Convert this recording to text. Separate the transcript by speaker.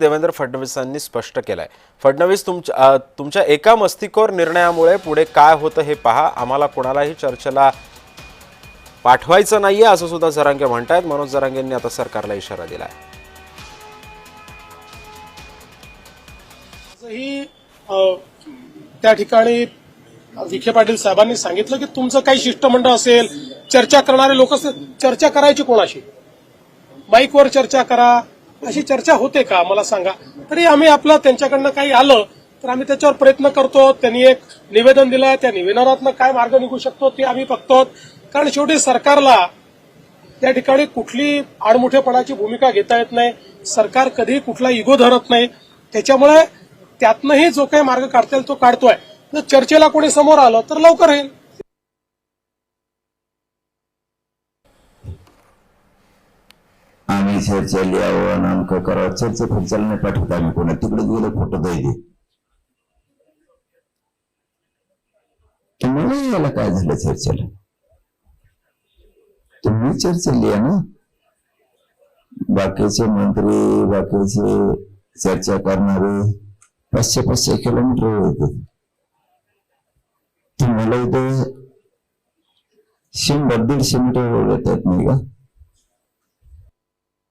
Speaker 1: देवेंद्र फडणवीसांनी स्पष्ट केलंय। फडणवीस तुमच्या एका मस्तिष्कोर निर्णयामुळे पुढे काय होतं हे पहा, आम्हाला कोणालाही चर्चेला पाठवायचं नाहीये असं सुद्धा जरांगे म्हणतायत। मनोज जरांगेंनी आता सरकारला इशारा दिलाय।
Speaker 2: त्या ठिकाणी विखे पाटील साहेबांनी सांगितलं की तुमचं काही शिष्टमंडळ असेल, चर्चा करणारे लोक असेल, चर्चा करायची कोणाशी? माईकवर चर्चा करा, अशी चर्चा होते का मला सांगा। तरी आम्ही आपलं त्यांच्याकडनं काही आलं तर आम्ही त्याच्यावर प्रयत्न करतो। त्यांनी एक निवेदन दिलं, त्या निवेदनातनं काय मार्ग निघू शकतो ते आम्ही बघतो। कारण शेवटी सरकारला त्या ठिकाणी कुठली आडमुठेपणाची भूमिका घेता येत नाही। सरकार कधी कुठला इगो धरत नाही, त्याच्यामुळे त्यातनंही जो काही मार्ग काढता येईल तो काढतोय। जर चर्चेला कोणी समोर आलं तर लवकर येईल।
Speaker 3: आम्ही चर्चेला यावं, नामकं करावं, चर्चा फुटचाल नाही पाठवत आम्ही कोणा, तिकडे गेलं खोटं जाईल। तुम्हाला याला काय झालं चर्चेला? तुम्ही चर्चेला या ना, बाकीचे मंत्री बाकीचे चर्चा करणारे 500-500 किलोमीटर येते, तुम्हाला इथे 100-150 मीटर येतात नाही का?